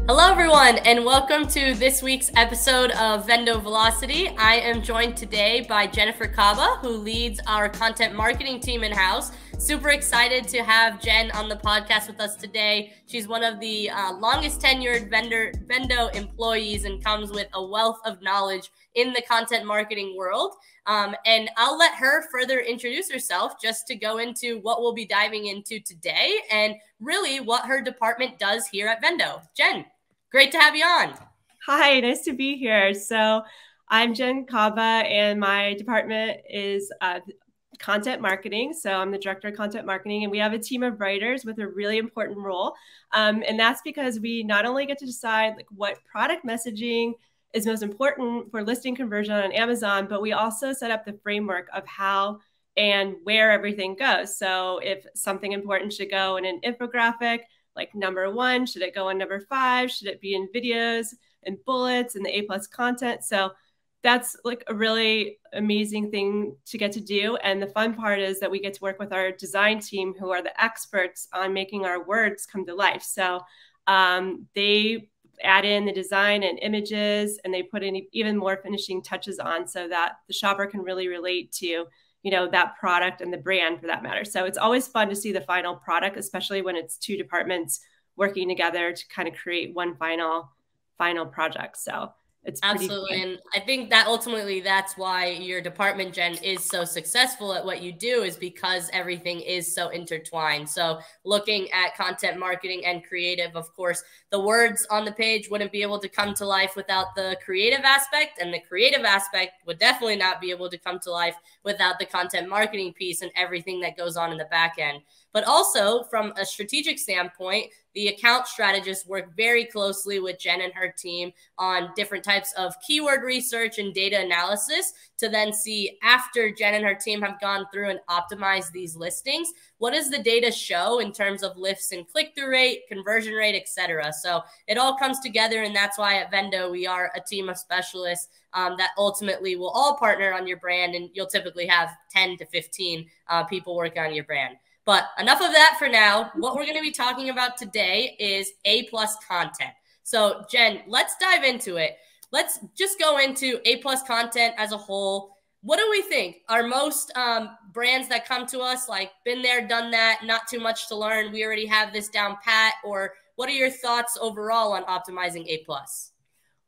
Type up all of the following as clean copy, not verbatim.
Hello, everyone, and welcome to this week's episode of VENDO Velocity. I am joined today by Jennifer Kaba, who leads our content marketing team in-house. Super excited to have Jen on the podcast with us today. She's one of the longest tenured VENDO employees and comes with a wealth of knowledge in the content marketing world. And I'll let her further introduce herself just to go into what we'll be diving into today and really what her department does here at VENDO. Jen, great to have you on. Hi, nice to be here. So I'm Jen Kaba, and my department is content marketing. So I'm the director of content marketing, and we have a team of writers with a really important role. And that's because we not only get to decide what product messaging is most important for listing conversion on Amazon, but we also set up the framework of how and where everything goes. So if something important should go in an infographic, like number 1, should it go on number 5? Should it be in videos and bullets and the A+ content? So that's like a really amazing thing to get to do. And the fun part is that we get to work with our design team, who are the experts on making our words come to life. So they add in the design and images, and they put in even more finishing touches on so that the shopper can really relate to that product and the brand for that matter. So it's always fun to see the final product, especially when it's two departments working together to kind of create one final project. So it's absolutely. And I think that ultimately that's why your department, Jen, is so successful at what you do, is because everything is so intertwined. So looking at content marketing and creative, of course, the words on the page wouldn't be able to come to life without the creative aspect, and the creative aspect would definitely not be able to come to life without the content marketing piece and everything that goes on in the back end. But also from a strategic standpoint, the account strategists work very closely with Jen and her team on different types of keyword research and data analysis to then see, after Jen and her team have gone through and optimized these listings, what does the data show in terms of lifts in click-through rate, conversion rate, etc. So it all comes together, and that's why at VENDO we are a team of specialists that ultimately will all partner on your brand, and you'll typically have 10 to 15 people working on your brand. But enough of that for now. What we're going to be talking about today is A+ content. So Jen, let's dive into it. Let's just go into A+ content as a whole. What do we think? Are most brands that come to us like, been there, done that, not too much to learn, we already have this down pat? Or what are your thoughts overall on optimizing A+?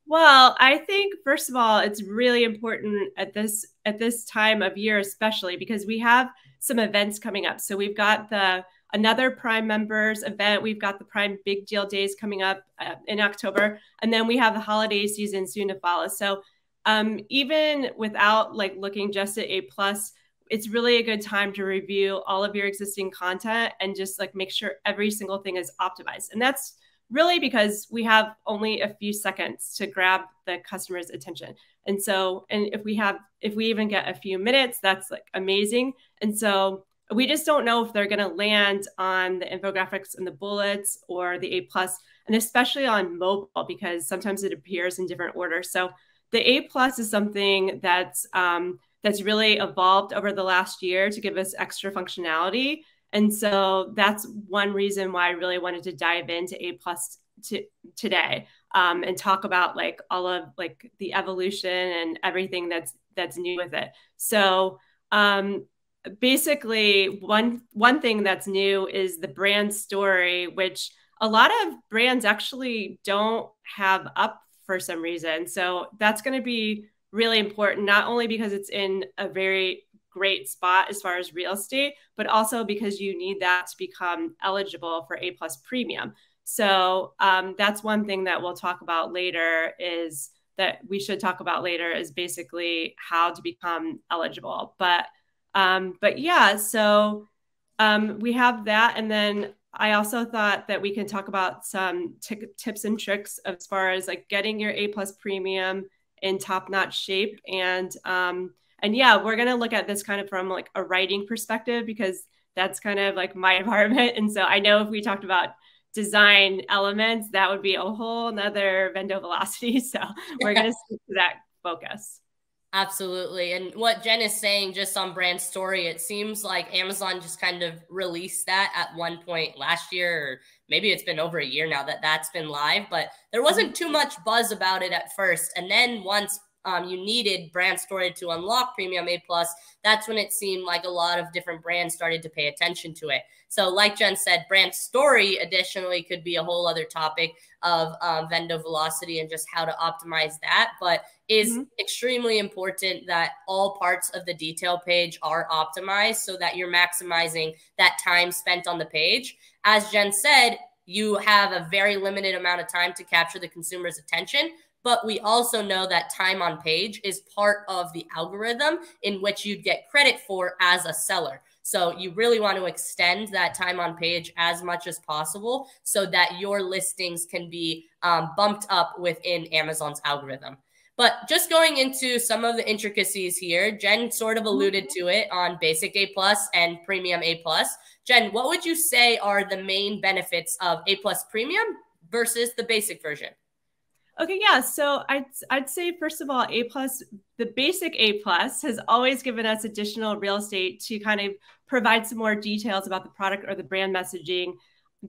Well, I think, first of all, it's really important at this time of year, especially because we have some events coming up. So we've got another Prime members event. We've got the Prime Big Deal Days coming up in October. And then we have the holiday season soon to follow. So even without looking just at A+, it's really a good time to review all of your existing content and just make sure every single thing is optimized. And that's really because we have only a few seconds to grab the customer's attention. And so, and if we even get a few minutes, that's amazing. And so we just don't know if they're going to land on the infographics and the bullets or the A+, and especially on mobile, because sometimes it appears in different orders. So the A+ is something that's really evolved over the last year to give us extra functionality. And so that's one reason why I really wanted to dive into A+ today and talk about all of the evolution and everything that's new with it. So basically, one thing that's new is the brand story, which a lot of brands actually don't have up for some reason. So that's going to be really important, not only because it's in a very great spot as far as real estate, but also because you need that to become eligible for A+ premium. So that's one thing that we'll talk about later, is basically how to become eligible. But yeah, so we have that. And then I also thought that we can talk about some tips and tricks as far as getting your A+ premium in top-notch shape. And yeah, we're going to look at this kind of from a writing perspective, because that's kind of my department. And so I know if we talked about design elements, that would be a whole nother VENDO Velocity. So we're going to stick to that focus. Absolutely. And what Jen is saying just on brand story, it seems like Amazon just kind of released that at one point last year, or maybe it's been over a year now that that's been live, but there wasn't too much buzz about it at first. And then once you needed brand story to unlock Premium A plus, that's when it seemed like a lot of different brands started to pay attention to it. So like Jen said, brand story additionally could be a whole other topic of Vendo velocity and just how to optimize that. But is extremely important that all parts of the detail page are optimized so that you're maximizing that time spent on the page. As Jen said, you have a very limited amount of time to capture the consumer's attention, but we also know that time on page is part of the algorithm in which you'd get credit for as a seller. So you really want to extend that time on page as much as possible so that your listings can be bumped up within Amazon's algorithm. But just going into some of the intricacies here, Jen sort of alluded to it on Basic A plus and Premium A plus. Jen, what would you say are the main benefits of A plus Premium versus the basic version? Okay, yeah. So I'd say first of all, A plus, the basic A plus has always given us additional real estate to kind of provide some more details about the product or the brand messaging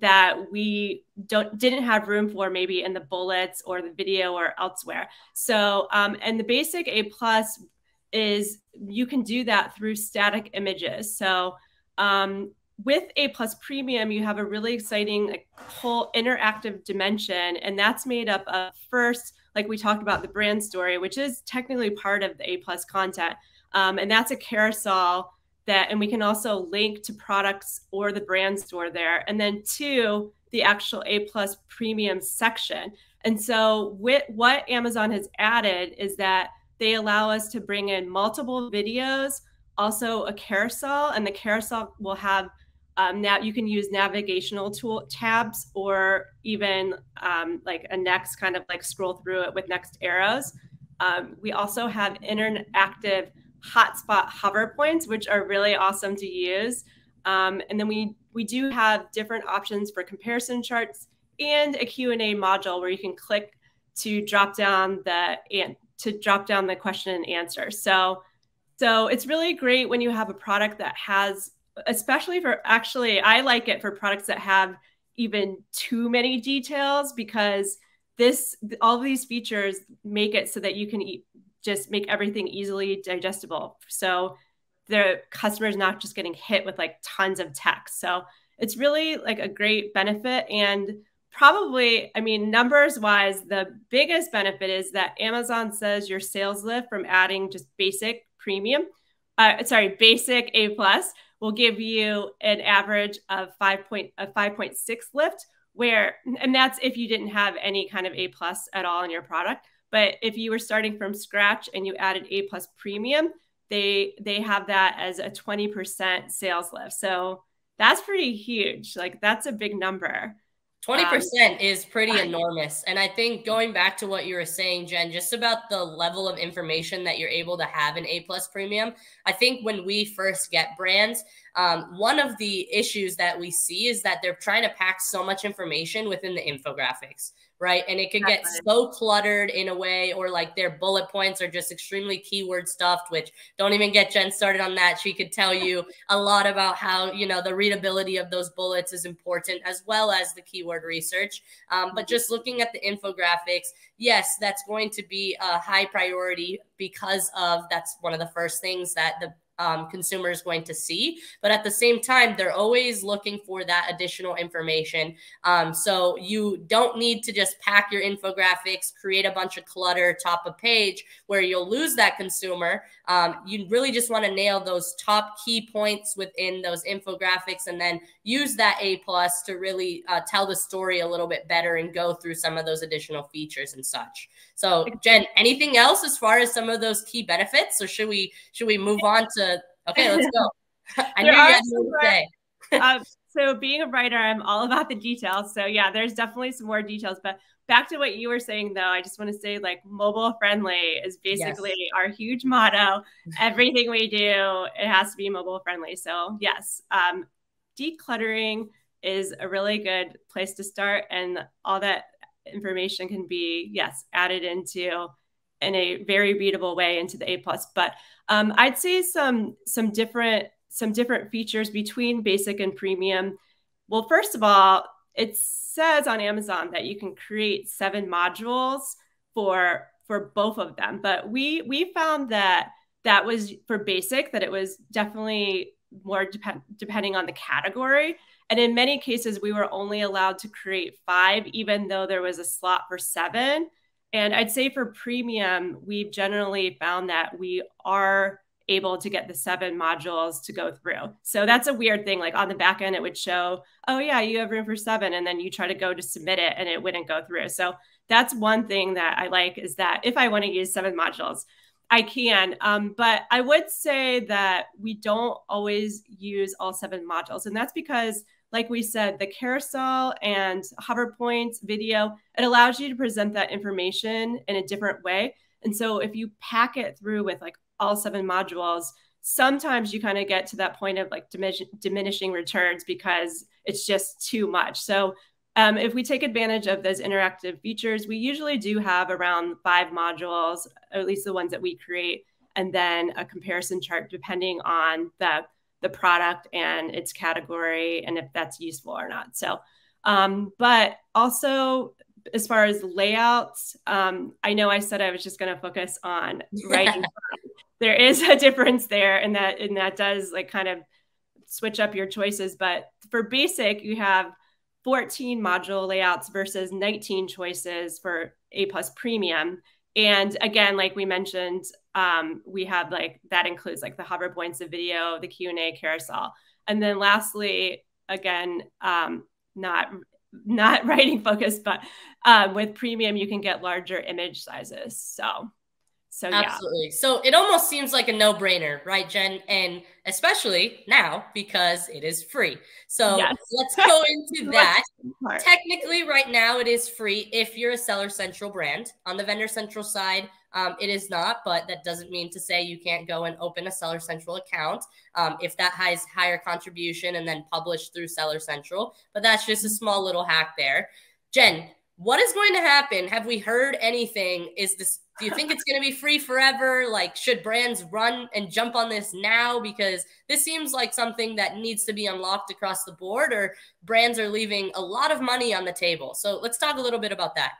that we didn't have room for maybe in the bullets or the video or elsewhere. So and the basic A plus is you can do that through static images. So with A plus Premium, you have a really exciting whole interactive dimension, and that's made up of first, like we talked about, the brand story, which is technically part of the A plus content, and that's a carousel that, and we can also link to products or the brand store there, and then two, the actual A plus Premium section. And so with what Amazon has added is that they allow us to bring in multiple videos, also a carousel, and the carousel will have now you can use navigational tool tabs or even like a next kind of like scroll through it with next arrows. We also have interactive hotspot hover points, which are really awesome to use. And then we do have different options for comparison charts and a Q&A module where you can click to drop down the question and answer. So it's really great when you have a product that has, especially for, actually, I like it for products that have even too many details, because all of these features make it so that you can just make everything easily digestible. So the customer is not just getting hit with like tons of text. So it's really like a great benefit. And probably, I mean, numbers wise, the biggest benefit is that Amazon says your sales lift from adding just basic basic A plus will give you an average of 5.6 lift, and that's if you didn't have any kind of A plus at all in your product. But if you were starting from scratch and you added A plus Premium, they have that as a 20% sales lift. So that's pretty huge. Like, that's a big number. 20% is pretty enormous. And I think going back to what you were saying, Jen, just about the level of information that you're able to have in A plus Premium, I think when we first get brands, one of the issues that we see is that they're trying to pack so much information within the infographics, right? And it could get so cluttered in a way, or like their bullet points are just extremely keyword stuffed, which don't even get Jen started on that. She could tell you a lot about how, you know, the readability of those bullets is important, as well as the keyword research. But just looking at the infographics, yes, that's going to be a high priority because that's one of the first things that the consumer is going to see. But at the same time, they're always looking for that additional information. So you don't need to just pack your infographics, create a bunch of clutter, top of page where you'll lose that consumer. You really just want to nail those top key points within those infographics, and then use that A plus to really tell the story a little bit better and go through some of those additional features and such. So Jen, anything else as far as some of those key benefits, or should we move on to, okay, let's go. I knew you had more to say. So being a writer, I'm all about the details. So yeah, there's definitely some more details, but back to what you were saying though, I just want to say, like, mobile friendly is basically our huge motto. Everything we do, it has to be mobile friendly. So yes, decluttering is a really good place to start, and all that information can be, yes, added into in a very readable way into the A+. But I'd say some different features between basic and premium. Well, first of all, it says on Amazon that you can create 7 modules for both of them. But we found that was for basic, that it was definitely more depending on the category. And in many cases, we were only allowed to create 5, even though there was a slot for 7. And I'd say for premium, we've generally found that we are able to get the 7 modules to go through. So that's a weird thing. Like on the back end, it would show, oh yeah, you have room for 7. And then you try to go to submit it and it wouldn't go through. So that's one thing that I like, is that if I want to use 7 modules, I can. But I would say that we don't always use all 7 modules. And that's because, like we said, the carousel and hover points video, it allows you to present that information in a different way. And so if you pack it through with like all 7 modules, sometimes you kind of get to that point of like diminishing returns because it's just too much. So if we take advantage of those interactive features, we usually do have around 5 modules, or at least the ones that we create, and then a comparison chart depending on the product and its category and if that's useful or not. So, but also as far as layouts, I know I said I was just going to focus on writing. There is a difference there, and that does like kind of switch up your choices. But for basic, you have 14 module layouts versus 19 choices for A+ premium. And again, like we mentioned, we have like, that includes like the hover points, the video, the Q&A, carousel. And then lastly, again, not writing focused, but with premium, you can get larger image sizes. So yeah. Absolutely. So it almost seems like a no-brainer, right, Jen? And especially now because it is free. So yes. Let's go into that. Technically, right now it is free if you're a Seller Central brand. On the Vendor Central side, it is not, but that doesn't mean to say you can't go and open a Seller Central account if that has higher contribution and then publish through Seller Central. But that's just a small little hack there. Jen, what is going to happen? Have we heard anything? Do you think it's going to be free forever? Like, should brands run and jump on this now? Because this seems like something that needs to be unlocked across the board, or brands are leaving a lot of money on the table. So let's talk a little bit about that.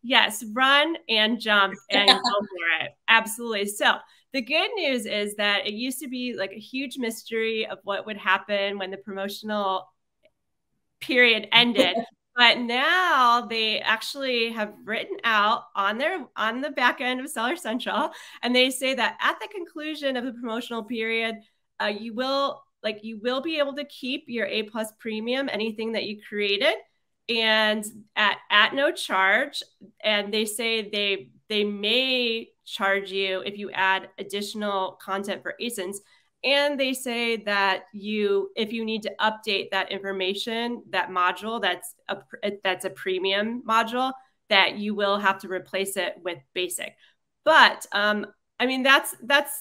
Yes, run and jump and go for it. Absolutely. So the good news is that it used to be like a huge mystery of what would happen when the promotional period ended. But now they actually have written out on the back end of Seller Central, and they say that at the conclusion of the promotional period, you will be able to keep your A+ premium, anything that you created, and at no charge. And they say they may charge you if you add additional content for ASINs. And they say that if you need to update that information, that module, that's a premium module, that you will have to replace it with basic. But I mean, that's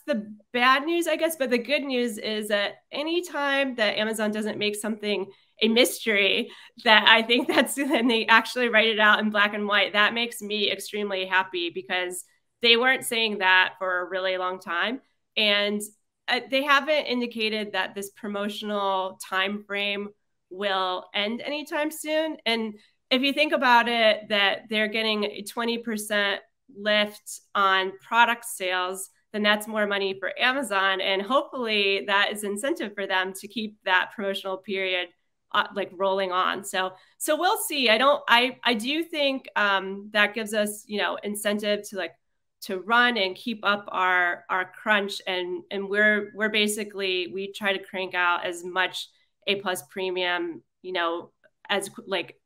the bad news, I guess. But the good news is that anytime that Amazon doesn't make something a mystery, that I think that's when they actually write it out in black and white, that makes me extremely happy, because they weren't saying that for a really long time. And they haven't indicated that this promotional time frame will end anytime soon. And if you think about it, that they're getting a 20% lift on product sales, then that's more money for Amazon. And hopefully that is incentive for them to keep that promotional period like rolling on. So we'll see. I do think that gives us, incentive to run and keep up our crunch, and we're basically, we try to crank out as much A+ premium, as like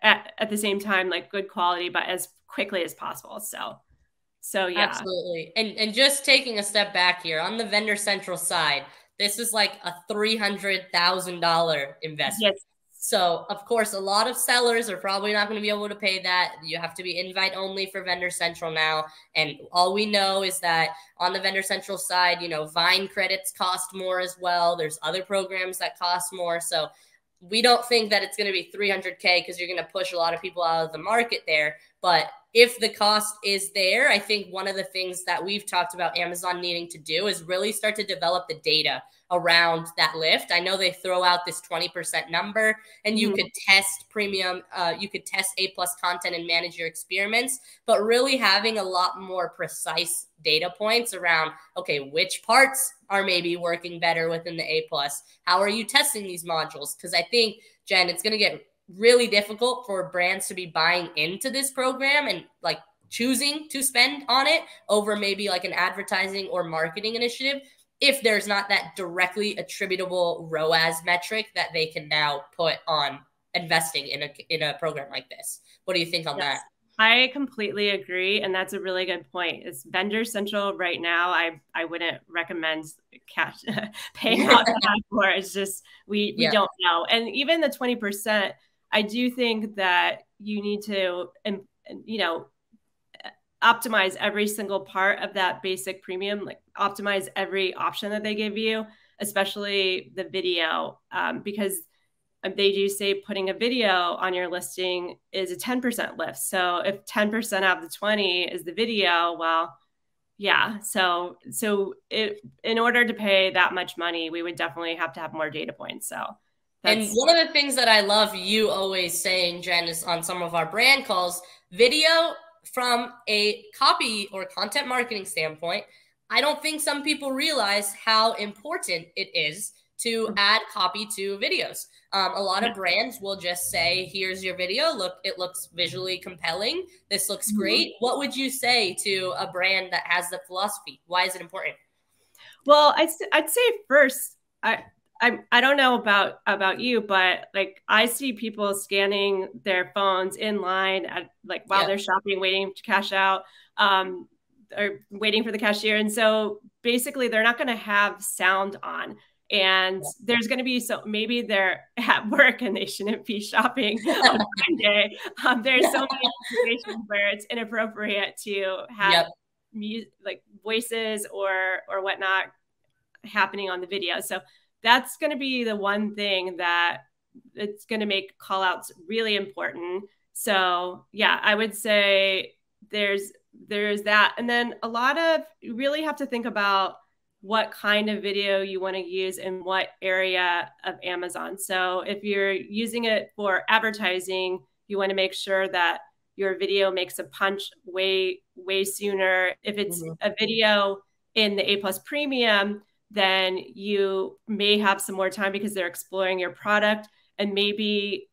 at the same time, like good quality, but as quickly as possible. So yeah. Absolutely. And just taking a step back here on the Vendor Central side, this is like a $300,000 investment. Yes. So, of course, a lot of sellers are probably not going to be able to pay that. You have to be invite only for Vendor Central now. And all we know is that on the Vendor Central side, Vine credits cost more as well. There's other programs that cost more. So we don't think that it's going to be $300K because you're going to push a lot of people out of the market there. But if the cost is there, I think one of the things that we've talked about Amazon needing to do is really start to develop the data around that lift. I know they throw out this 20% number, and you could test premium, you could test A+ content and manage your experiments, but really having a lot more precise data points around, okay, which parts are maybe working better within the A+? How are you testing these modules? Because I think, Jen, it's going to get really difficult for brands to be buying into this program and like choosing to spend on it over maybe like an advertising or marketing initiative if there's not that directly attributable ROAS metric that they can now put on investing in a program like this. What do you think on that? I completely agree. And that's a really good point. It's vendor central right now. I wouldn't recommend cash paying out that for. It's just, we don't know. And even the 20%, I do think that you need to, you know, optimize every single part of that basic premium, like optimize every option that they give you, especially the video, because they do say putting a video on your listing is a 10% lift. So if 10% out of the 20 is the video, well, yeah. So in order to pay that much money, we would definitely have to have more data points. So and one of the things that I love you always saying, Jen, is on some of our brand calls, video from a copy or content marketing standpoint, I don't think some people realize how important it is to add copy to videos. A lot of brands will just say, here's your video. Look, it looks visually compelling. This looks great. What would you say to a brand that has the philosophy? Why is it important? Well, I'd say first, I don't know about you, but like I see people scanning their phones in line at like while they're shopping, waiting to cash out, or waiting for the cashier. And so basically they're not going to have sound on. And there's going to be, so maybe they're at work and they shouldn't be shopping on Monday. There's so many situations where it's inappropriate to have music, like voices or whatnot happening on the video. So that's going to be the one thing that it's going to make call outs really important. So yeah, I would say there's that. And then you really have to think about what kind of video you want to use in what area of Amazon. So if you're using it for advertising, you want to make sure that your video makes a punch way sooner. If it's a video in the A+ premium, then you may have some more time because they're exploring your product. And maybe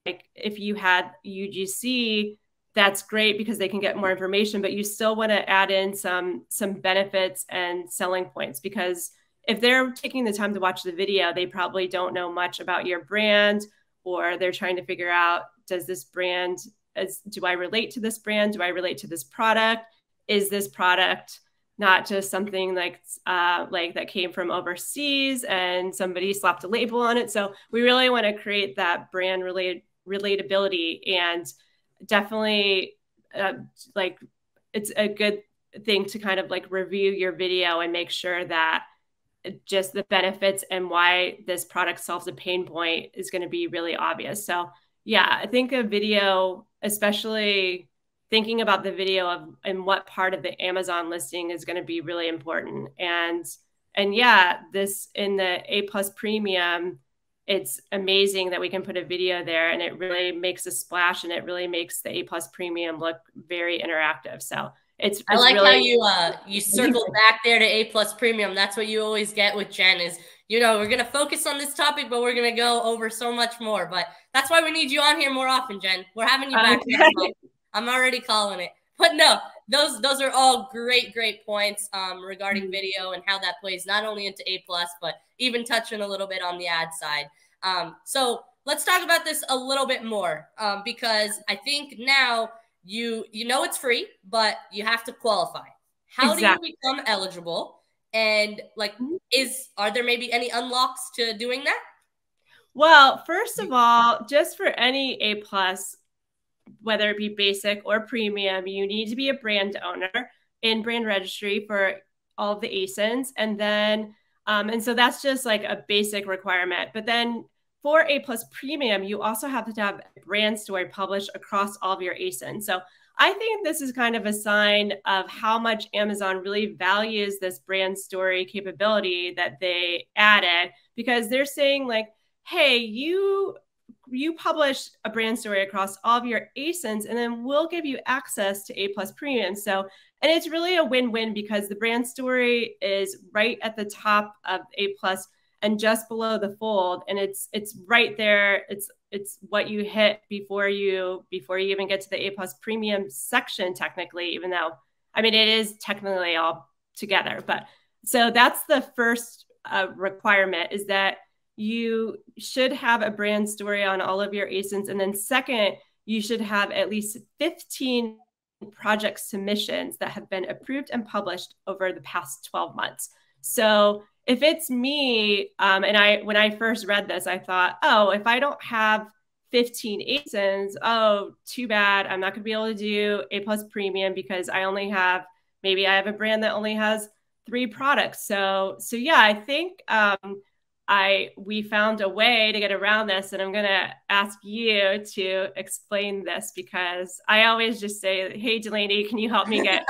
if you had UGC, that's great because they can get more information, but you still want to add in some benefits and selling points, because if they're taking the time to watch the video, they probably don't know much about your brand, or they're trying to figure out, does this brand, do I relate to this brand? Do I relate to this product? Is this product not just something like that came from overseas and somebody slapped a label on it? So we really want to create that brand relatability, and definitely like it's a good thing to kind of like review your video and make sure that just the benefits and why this product solves a pain point is going to be really obvious. So yeah, I think a video, especially thinking about the video and what part of the Amazon listing is going to be really important. And yeah, this in the A+ premium, it's amazing that we can put a video there, and it really makes a splash, and it really makes the A+ premium look very interactive. So it's I like really how you circled back there to A+ premium. That's what you always get with Jen is, you know, we're going to focus on this topic, but we're going to go over so much more. But that's why we need you on here more often, Jen. We're having you back next month. I'm already calling it. But no, those are all great points regarding video and how that plays not only into A+, but even touching a little bit on the ad side. So let's talk about this a little bit more because I think now you know it's free, but you have to qualify. How do you become eligible? And like, are there maybe any unlocks to doing that? Well, first of all, just for any A+, whether it be basic or premium, you need to be a brand owner in brand registry for all of the ASINs. And then, and so that's just like a basic requirement. But then for A+ Premium, you also have to have a brand story published across all of your ASINs. So I think this is kind of a sign of how much Amazon really values this brand story capability that they added, because they're saying like, hey, you publish a brand story across all of your ASINs, and then we'll give you access to A+ Premium. So, and it's really a win-win because the brand story is right at the top of A+ and just below the fold, and it's right there. It's what you hit before you even get to the A+ Premium section, technically, even though, I mean, it is technically all together. But so that's the first requirement, is that you should have a brand story on all of your ASINs. And then second, you should have at least 15 project submissions that have been approved and published over the past 12 months. So if it's me, and when I first read this, I thought, oh, if I don't have 15 ASINs, oh, too bad. I'm not going to be able to do A+ Premium because maybe I have a brand that only has 3 products. So yeah, I think we found a way to get around this, and I'm going to ask you to explain this, because I always just say, hey, Delaney, can you help me get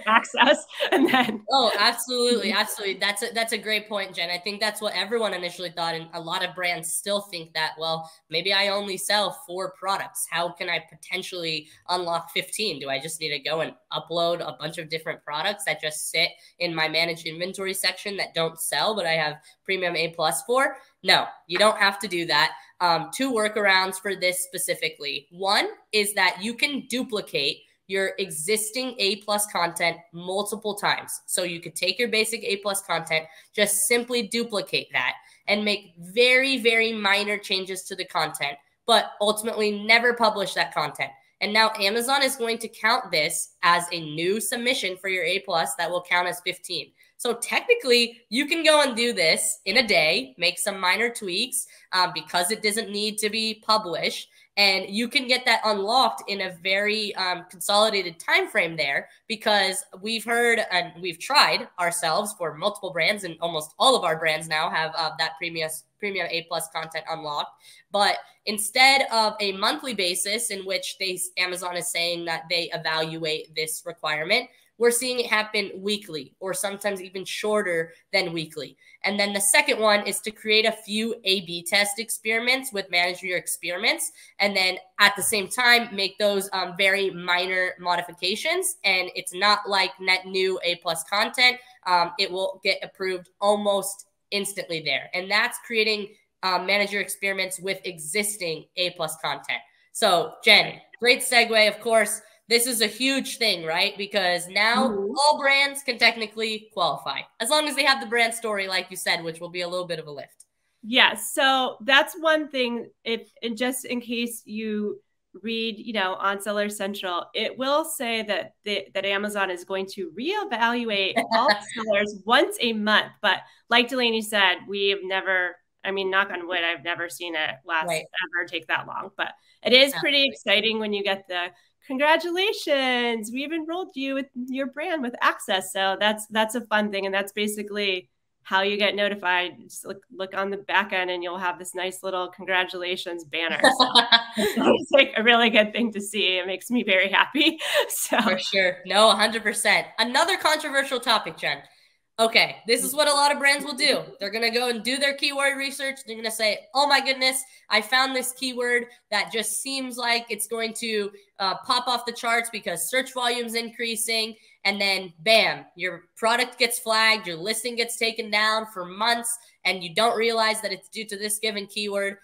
access? And then absolutely. That's a great point, Jen. I think that's what everyone initially thought, and a lot of brands still think that, well, maybe I only sell 4 products. How can I potentially unlock 15? Do I just need to go and upload a bunch of different products that just sit in my managed inventory section that don't sell, but I have Premium A+ for? No, you don't have to do that. 2 workarounds for this specifically. One is that you can duplicate your existing A+ content multiple times. So you could take your basic A+ content, just simply duplicate that and make very, very minor changes to the content, but ultimately never publish that content. And now Amazon is going to count this as a new submission for your A+ that will count as 15. So technically, you can go and do this in a day, make some minor tweaks because it doesn't need to be published. And you can get that unlocked in a very consolidated time frame there, because we've heard and we've tried ourselves for multiple brands, and almost all of our brands now have that premium A+ content unlocked. But instead of a monthly basis in which Amazon is saying that they evaluate this requirement, we're seeing it happen weekly, or sometimes even shorter than weekly. And then the second one is to create a few A/B test experiments with Manage Your Experiments, and then at the same time, make those very minor modifications. And it's not like net new A+ content. It will get approved almost instantly there. And that's creating Manage Your Experiments with existing A+ content. So Jen, great segue, of course. This is a huge thing, right? Because now all brands can technically qualify, as long as they have the brand story, like you said, which will be a little bit of a lift. Yes. So that's one thing. And just in case you read, on Seller Central, it will say that Amazon is going to reevaluate all sellers once a month. But like Delaney said, we've never, knock on wood, I've never seen it ever take that long. But it is pretty exciting when you get the congratulations, we've enrolled you with your brand with access. So that's a fun thing. And that's basically how you get notified. Just look on the back end and you'll have this nice little congratulations banner. So it's like a really good thing to see. It makes me very happy. So for sure. No, 100%. Another controversial topic, Jen. Okay, this is what a lot of brands will do. They're going to go and do their keyword research. They're going to say, oh my goodness, I found this keyword that just seems like it's going to pop off the charts because search volume's increasing. And then bam, your product gets flagged, your listing gets taken down for months, and you don't realize that it's due to this given keyword.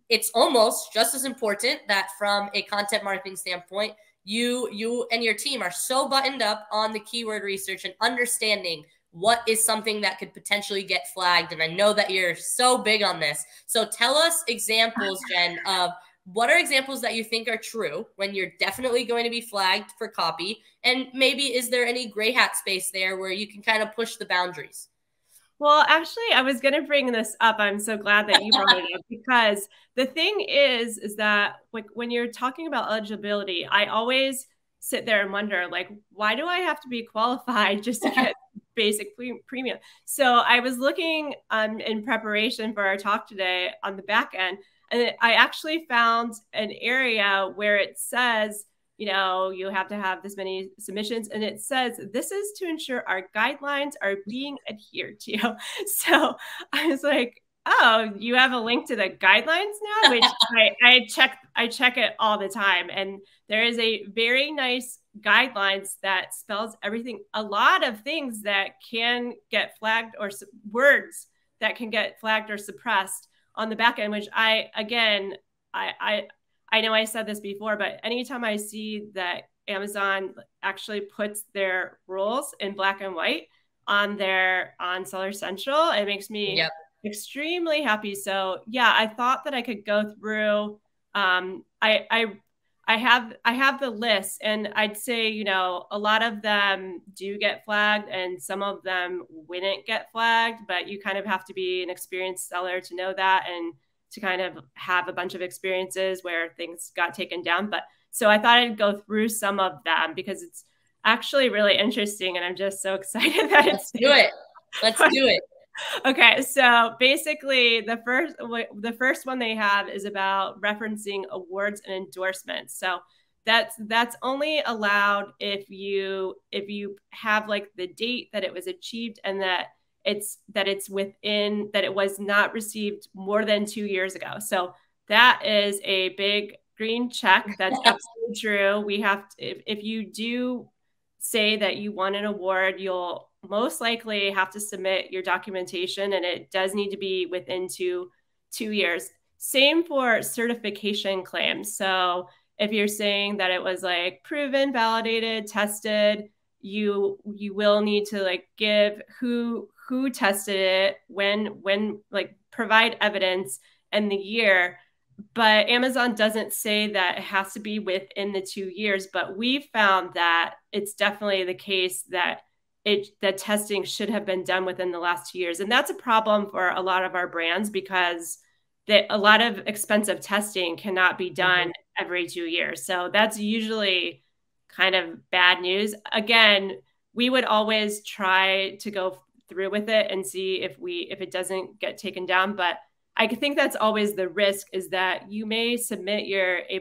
It's almost just as important that from a content marketing standpoint, you and your team are so buttoned up on the keyword research and understanding what is something that could potentially get flagged. And I know that you're so big on this. So tell us examples, Jen, of what are examples that you think are true when you're definitely going to be flagged for copy? And maybe is there any gray hat space there where you can kind of push the boundaries? Well, actually, I was going to bring this up. I'm so glad that you brought it up, because the thing is that when you're talking about eligibility, I always sit there and wonder, like, why do I have to be qualified just to get basic premium? So I was looking in preparation for our talk today on the back end. And I actually found an area where it says, you have to have this many submissions. And it says, this is to ensure our guidelines are being adhered to. So I was like, oh, you have a link to the guidelines now, which I check it all the time. And there is a very nice guidelines that spells everything, a lot of things that can get flagged, or words that can get flagged or suppressed on the back end, which I know I said this before, but anytime I see that Amazon actually puts their rules in black and white on Seller Central, it makes me extremely happy. So yeah, I thought that I could go through. I have the list, and I'd say, a lot of them do get flagged and some of them wouldn't get flagged, but you kind of have to be an experienced seller to know that, and to kind of have a bunch of experiences where things got taken down. But so I thought I'd go through some of them because it's actually really interesting, and I'm just so excited that Let's do it. Let's do it. Okay, so basically the first one they have is about referencing awards and endorsements. So that's only allowed if you have like the date that it was achieved, and that it was not received more than 2 years ago. So that is a big green check. That's absolutely true. We have to, if you do say that you won an award, you'll most likely have to submit your documentation, and it does need to be within two years. Same for certification claims. So if you're saying that it was like proven, validated, tested, you will need to like give who tested it, when like provide evidence and the year. But Amazon doesn't say that it has to be within the 2 years, but we found that it's definitely the case that that testing should have been done within the last 2 years. And that's a problem for a lot of our brands, because a lot of expensive testing cannot be done every 2 years. So that's usually kind of bad news. Again, we would always try to go through with it and see if it doesn't get taken down. But I think that's always the risk, is that you may submit your A+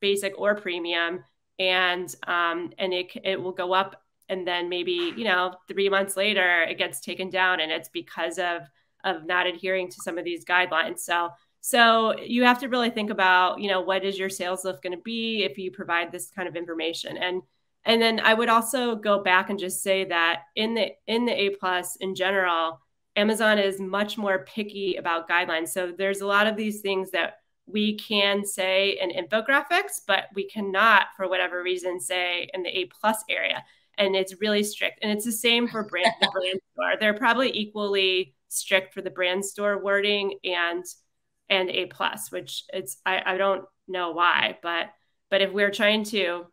basic or premium, and it will go up, and then maybe 3 months later it gets taken down, and it's because of not adhering to some of these guidelines. So you have to really think about what is your sales lift going to be if you provide this kind of information. And then I would also go back and just say that in the A+ in general, Amazon is much more picky about guidelines. So there's a lot of these things that we can say in infographics, but we cannot, for whatever reason, say in the A+ area. And it's really strict. And it's the same for the brand store. They're probably equally strict for the brand store wording and A+, which I don't know why, but if we're trying to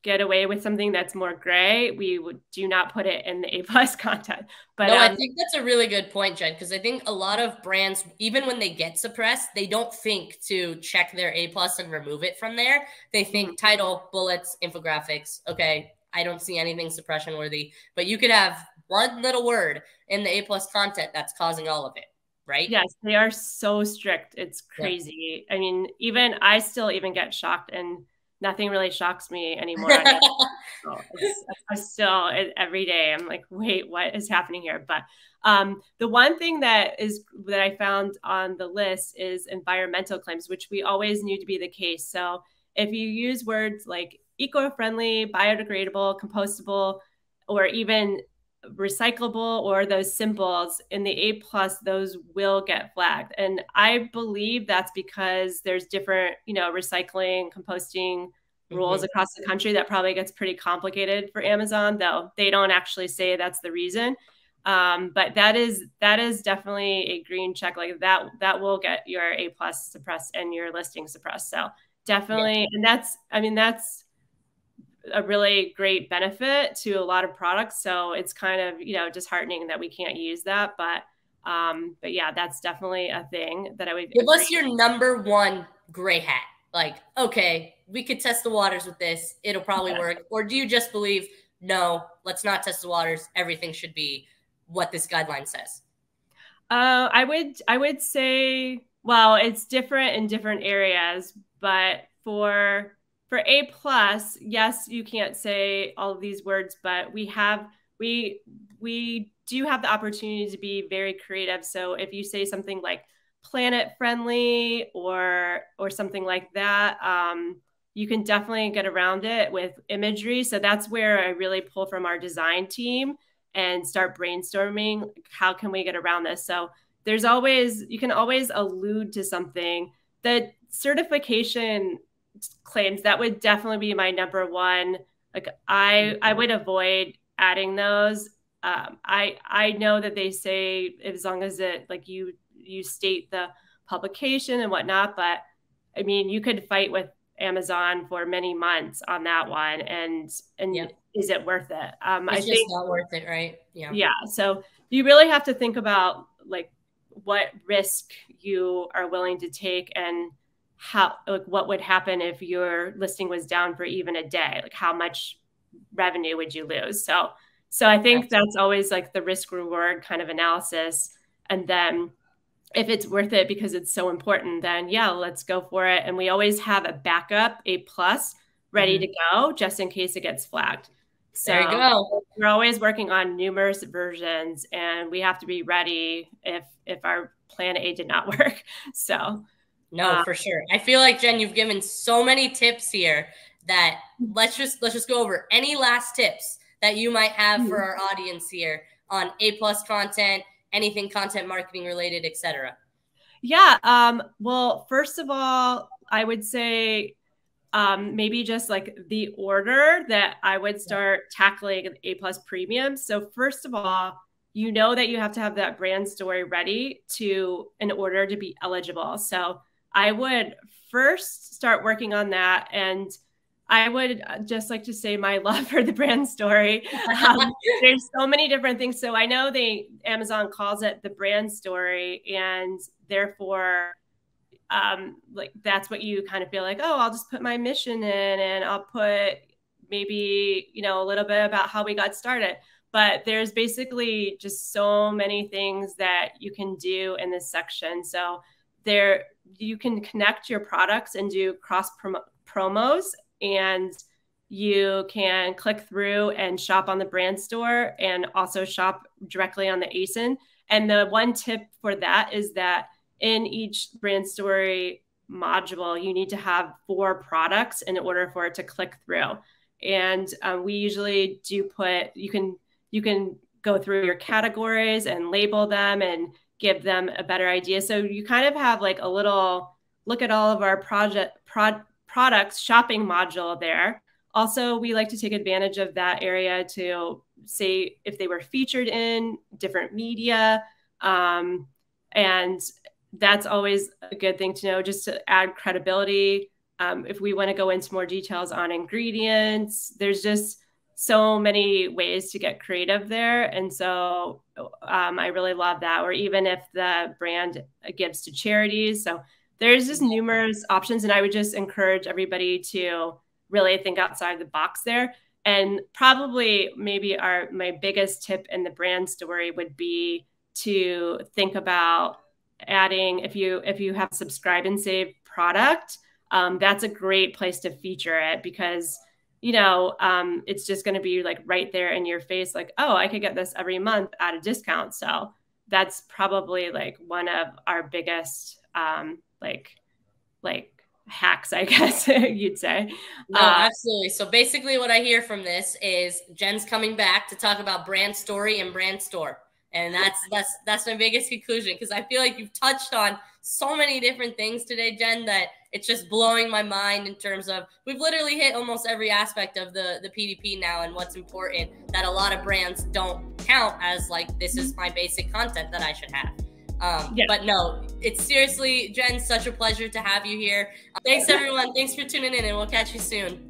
get away with something that's more gray, we do not put it in the A+ content. But no, I think that's a really good point, Jen, because I think a lot of brands, even when they get suppressed, they don't think to check their A+ and remove it from there. They think title, bullets, infographics. Okay, I don't see anything suppression worthy, but you could have one little word in the A+ content that's causing all of it, right? Yes, they are so strict. It's crazy. Yeah. I mean, I still get shocked, and nothing really shocks me anymore. I still, every day, I'm like, wait, what is happening here? But the one thing that I found on the list is environmental claims, which we always knew to be the case. So if you use words like eco-friendly, biodegradable, compostable, or even recyclable, or those symbols in the A+, those will get flagged. And I believe that's because there's different, recycling, composting rules across the country. That probably gets pretty complicated for Amazon, though they don't actually say that's the reason. But that is definitely a green check. Like that will get your A+ suppressed and your listing suppressed. So definitely, and that's a really great benefit to a lot of products. So it's kind of, disheartening that we can't use that. But yeah, that's definitely a thing that I would give us your number one gray hat. Like, okay, we could test the waters with this. It'll probably work. Or do you just believe, no, let's not test the waters. Everything should be what this guideline says. I would say, Well, it's different in different areas, but for A plus, yes, you can't say all of these words, but we do have the opportunity to be very creative. So if you say something like planet friendly or something like that, you can definitely get around it with imagery. So that's where I really pull from our design team and start brainstorming. How can we get around this? So you can always allude to something. The certification claims, that would definitely be my number one. Like I would avoid adding those. I know that they say as long as it, like you state the publication and whatnot, but I mean, you could fight with Amazon for many months on that one, and Yep. Is it worth it? It's just not worth it, right? Yeah. Yeah. So you really have to think about like what risk you are willing to take and how, like, what would happen if your listing was down for even a day? Like, how much revenue would you lose? So I think that's always like the risk reward kind of analysis. And then if it's worth it because it's so important, then yeah, let's go for it. And we always have a backup A+ ready to go just in case it gets flagged. So there you go. We're always working on numerous versions, and we have to be ready if our plan A did not work. So no, for sure. I feel like, Jen, you've given so many tips here that let's just go over any last tips that you might have for our audience here on A+ content, anything content marketing related, etc. Yeah. Well, first of all, I would say maybe just like the order that I would start tackling A+ premium. So first of all, you know that you have to have that brand story ready in order to be eligible. So I would first start working on that. And I would just like to say my love for the brand story. There's so many different things. So I know Amazon calls it the brand story, and therefore, like that's what you kind of feel like, oh, I'll just put my mission in, and I'll put maybe, a little bit about how we got started. But there's basically just so many things that you can do in this section. So you can connect your products and do cross promos, and you can click through and shop on the brand store and also shop directly on the ASIN. And the one tip for that is that in each brand story module, you need to have 4 products in order for it to click through. And we usually do you can go through your categories and label them and give them a better idea. So you kind of have like a little look at all of our products shopping module there. Also, we like to take advantage of that area to say if they were featured in different media. And that's always a good thing to know, just to add credibility. If we want to go into more details on ingredients, there's just so many ways to get creative there. And so I really love that. Or even if the brand gives to charities. So there's just numerous options. And I would just encourage everybody to really think outside the box there. And probably maybe my biggest tip in the brand story would be to think about adding, if you have subscribe and save product, that's a great place to feature it, because it's just going to be like right there in your face, like, oh, I could get this every month at a discount. So that's probably like one of our biggest like hacks, I guess you'd say. No, absolutely. So basically what I hear from this is Jen's coming back to talk about brand story and brand store. And that's my biggest conclusion, because I feel like you've touched on so many different things today, Jen, that it's just blowing my mind in terms of we've literally hit almost every aspect of the PDP now, and what's important that a lot of brands don't count as like, this is my basic content that I should have. But no, it's seriously, Jen, such a pleasure to have you here. Thanks, everyone. Thanks for tuning in, and we'll catch you soon.